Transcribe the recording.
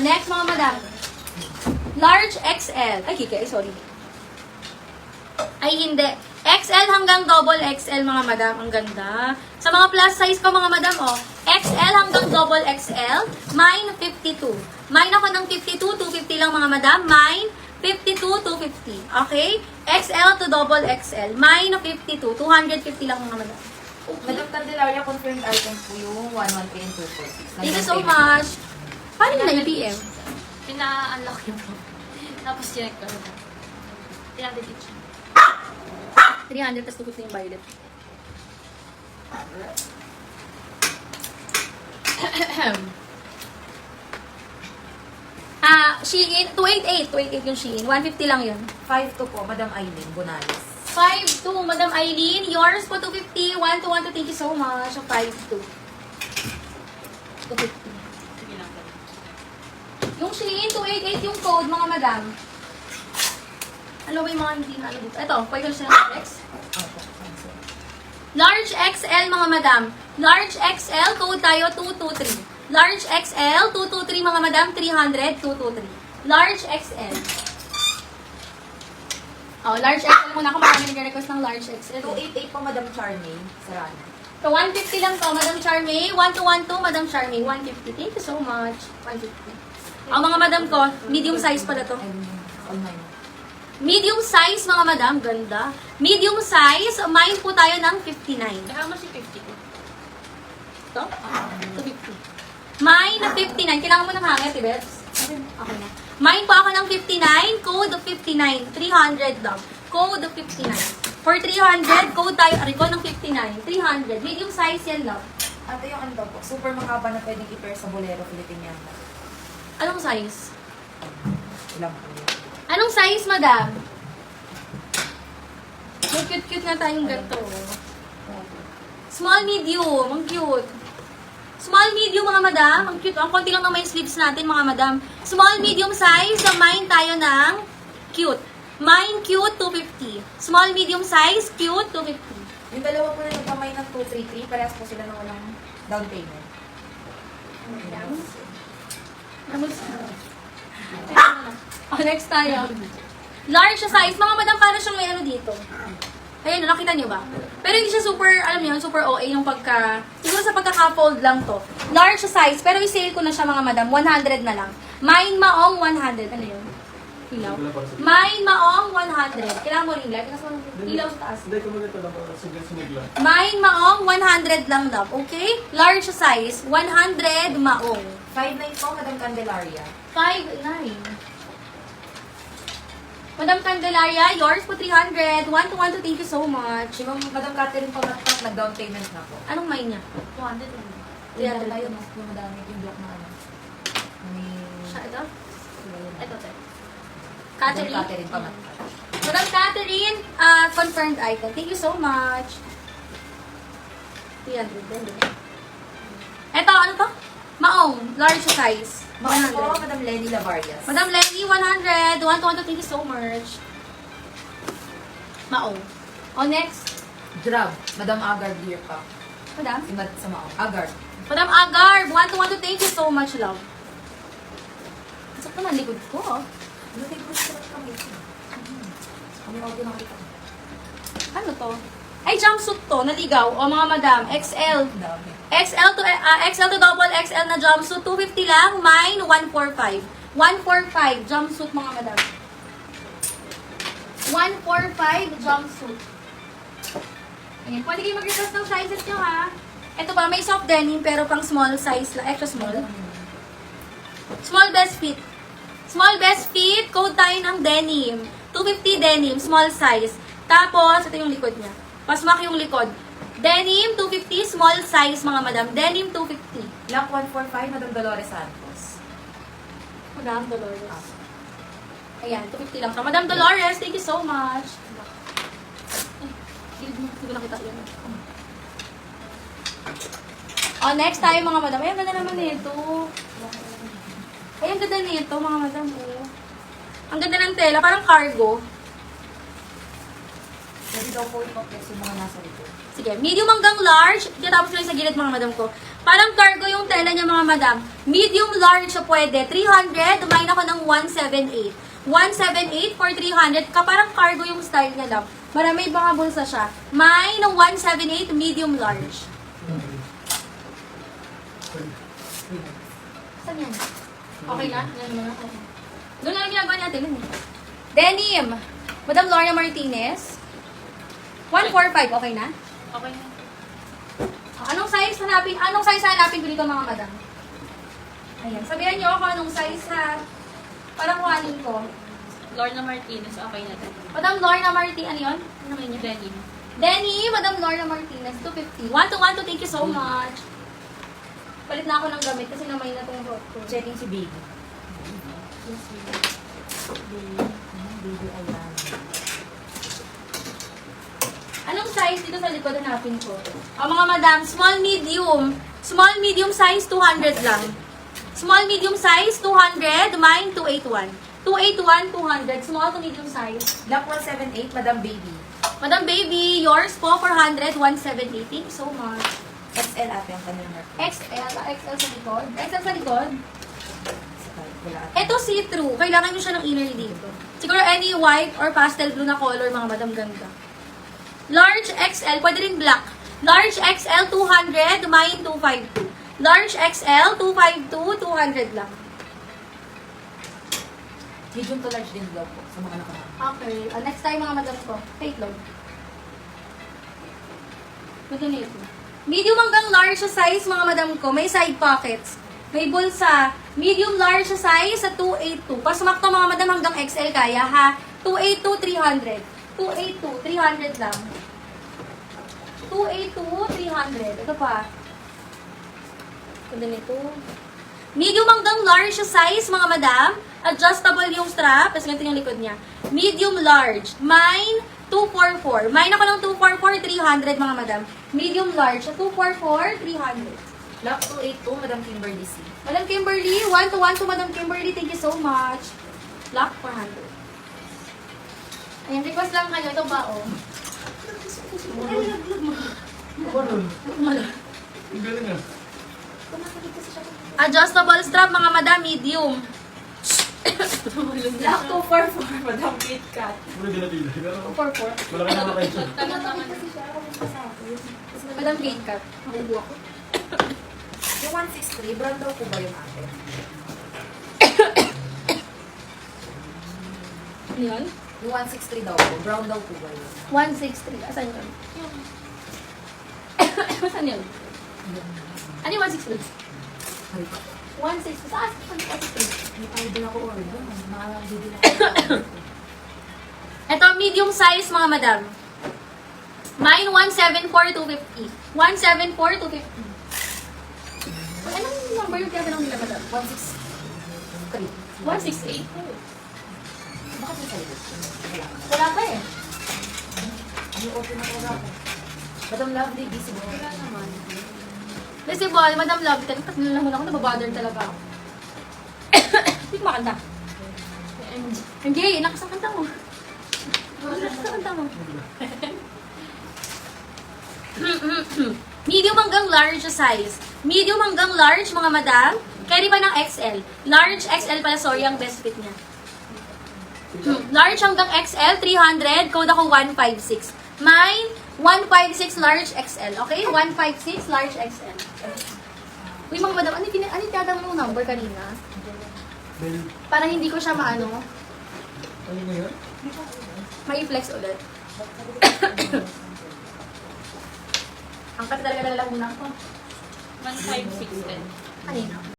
Next, mga madam. Large XL. Ay, kike, sorry. Ay, hindi. XL hanggang double XL, mga madam. Ang ganda. Sa mga plus size ko, mga madam, oh. XL hanggang double XL. Mine, 52. Mine ako ng 52, 250 lang, mga madam. Mine, 52, 250. Okay? XL to double XL. Mine, 52. 250 lang, mga madam. Madam Candelaria, confirmed items po yung 113 and 246. Thank you so much. Paano na yung PM? Pina-unlock yun po. Tapos check ko. 300 each. 300 plus 250 yung violet. Shein, 288. 288 yung Shein. 150 lang yun. 5 to po, Madam Eileen Bonales. 5-2, Madam Eileen. Yours po 250. 1-2, thank you so much. 5-2. 250. Sige lang po. Yung Shein, 288 yung code, mga madam. Ano ba yung mga hindi na alam dito? Ito, pwede ko siya ng X. Opo, cancel. Large XL, mga madam. Large XL, code tayo 223. Large XL, 223, mga madam. 300, 223. Large XL. Oh, large XL muna ako. Marami nag-request ng large XL. 288 po, Madam Charmaine Sarana. So, 150 lang to, Madam Charmaine. 1212, Madam Charmaine. 150. Thank you so much. 150. Ang mga madam ko, medium size pala to. Online. Medium size, mga madam. Ganda. Medium size. Mine po tayo ng 59. How much yung 50 ko? Ito? 250. Mine na 59. Kailangan mo ng hangit, Tibets? Okay na. Mine po ako ng 59. Code of 59. 300 lang. Code of 59. For 300, code tayo. Ariko ng 59. 300. Medium size yan lang. Ate, yung ano daw po, super makaba na pwedeng i-pair sa Bolero Filipiniana. Anong size? Ilang po yun? Anong size, madam? May cute-cute nga tayong ganito. Small, medium. Ang cute. Small, medium, mga madam. Ang cute. Ang konti lang naman yung sleeves natin, mga madam. Small, medium size. Sa mine tayo ng cute. Mine cute, 250. Small, medium size, cute, 250. Yung dalawa po na yung kamay ng 233, parehas po sila ng walang down payment. Oh, next tayo. Large size. Mga madam, paano siyang may ano dito? Ayun, nakita niyo ba? Pero hindi siya super, alam niyo, super OA yung pagka, siguro sa pagkaka-fold lang to. Large size, pero i-sale ko na siya, mga madam. 100 na lang. Mine Maong 100. Ano yun? Ilaw? Mine Maong 100. Kailangan mo ring light. Kasi ilaw sa taas. Hindi ko maganda lang. Sige lang. Mine Maong 100 lang, love. Okay? Large size, 100 Maong. 5'9 po, Madam Candelaria. 5'9". Madam Candelaria, yours po 300. 1 to 1 to thank you so much. Si Madam Catherine Pamatak, nag-down payment na po. Anong mine niya? 200 lang. 300 tayo, mas yung madami yung block na ano. May... Siya, ito? Ito, sir. Madam Catherine. Catherine Pamatak. Madam Catherine, confirmed item. Thank you so much. 300 din. Ito, ano to? Maong, large size. Mahal po, 100. Madam Lenny Lavarias. Madam Lenny, 100. 1 to 1 to thank you so much. Maong. Oh, next. Drab, Madam Agar Deer pa. Madam? Si Mad sa Maong. Agar. Madam Agar, 1 to 1 to thank you so much, love. Sakto naman likod ko, oh. Lutay ko sa kami. Kami ako nakita. Ano to? Ay, jumpsuit to, naligaw. O mga madam, XL. Dami. XL to double XL na jumpsuit, 250 lang. Mine, 145. 145 jumpsuit, mga madam. 145 jumpsuit. Ayan, pwede kayo mag-request ng sizes nyo, ha? Ito ba, may soft denim, pero pang small size lang. Extra small. Small best fit. Small best fit, code tayo ng denim. 250 denim, small size. Tapos, ito yung likod niya. Pasmak yung likod. Denim, 250, small size, mga madam. Denim, 250. Black 145, Madam Dolores Santos. Madam Dolores. Ayan, 250 lang. So, Madam Dolores, thank you so much. Hindi ko nakita yan. Oh, next tayo, mga madam. Ay, ang ganda naman nito. Ay, ang ganda nito, mga madam. Oh. Ang ganda ng tela, parang cargo. Pwede daw po ipaplex yung mga nasa likod. Sige, medium hanggang large. Tinatapos ko lang sa gilid mga madam ko. Parang cargo yung tela niya mga madam. Medium large siya pwede. 300, dumain ako ng 178. 178 for 300. Parang cargo yung style niya lang. Marami mga bulsa siya. May ng 178, medium large. Saan yan? Okay na? Yan naman ako. Doon lang ginagawa natin. Yun. Denim. Madam Lorna Martinez. 145, okay na? Okay na. Anong size hanapin? Anong size hanapin ko dito mga madam? Ayan. Sabihan niyo ako anong size ha. Parang kuhanin ko. Lorna Martinez, okay na din. Madam Lorna Martinez, ano yun? Ano naman yun? Denim. Denny, Madam Lorna Martinez, 250. 1 to, thank you so much. Palit na ako ng gamit kasi namay na tong rot ko. Checking si baby. Baby, ayan. Anong size dito sa likod hanapin ko? Mga madam, small, medium. Small, medium size, 200 lang. Small, medium size, 200. Mine, 281. 281, 200. Small to medium size. Black 178, Madam Baby. Madam Baby, yours po, 400, 170. Thank you so much. XL ate ang kanyang mark. XL sa likod. XL sa likod. Wala ate. Ito see-through. Kailangan nyo siya ng inner dito. Siguro any white or pastel blue na color, mga madam, ganda. Large XL, pwede rin black. Large XL, 200, mine 252. Large XL, 252, 200 lang. Medium to large din daw po sa mga nakaraan. Okay. Next time, mga madam ko. Take long. Ito na ito. Medium hanggang large sa size, mga madam ko. May side pockets. May bulsa. Medium large sa size sa 282. Pasumak to mga madam hanggang XL kaya ha. 282, 300. 282, 300 lang. 282, 300. Ito pa. Ito din ito. Medium hanggang large sa size, mga madam. Adjustable yung strap. Tapos ganito yung likod niya. Medium large. Mine, 244. Mine ako ng 244, 300, mga madam. Medium large. 244, 300. Black 282, Madam Kimberly C. Madam Kimberly, 1 to Madam Kimberly. Thank you so much. Black 400. Ayan, request lang kayo. Ito ba, oh? Ang galing ah. Adjustable strap, mga madam, medium. Black 244, Madam Kit Kat. Ano ginatila? Pero 244. malaki na kayo siya. Tagal naman. Madam Kate Kat. Makubo ako. Yung 163, brown daw po ba yung ate? Ano yun? Yung 163 daw po, brown daw po ba yun? 163. Asan yun? Asan yun? Ano yung 163? Hari pa. 160. Saan? 163. May tayo din ako order. Makakabili na ako. Ito, medium size, mga madam. Mine, 174,250. 174,250. Anong number yung kaya nila, madam? 163. 168. Bakit may salito? Wala. Wala pa eh. Ano order na ko ako? Madam Lovely, busy mo. Wala naman. Visible, Madam Love. Tatlo lang muna ako, nababother talaga ako. Hindi ko makanta. Hindi, lakas ang kanta mo. Lakas ang kanta mo. Medium hanggang large size. Medium hanggang large, mga madam. Carry pa ng XL. Large XL pala, sorry, ang best fit niya. Large hanggang XL, 300. Code ako 156. Mine, 156 large XL. Okay? 156 large XL. Uy, mga madam, ano yung tiyadang mong number kanina? Dahil, Para hindi ko siya maano, ano nga yun? ma-flex ulit. Ang talaga lang una ko. 156 din. Kanina.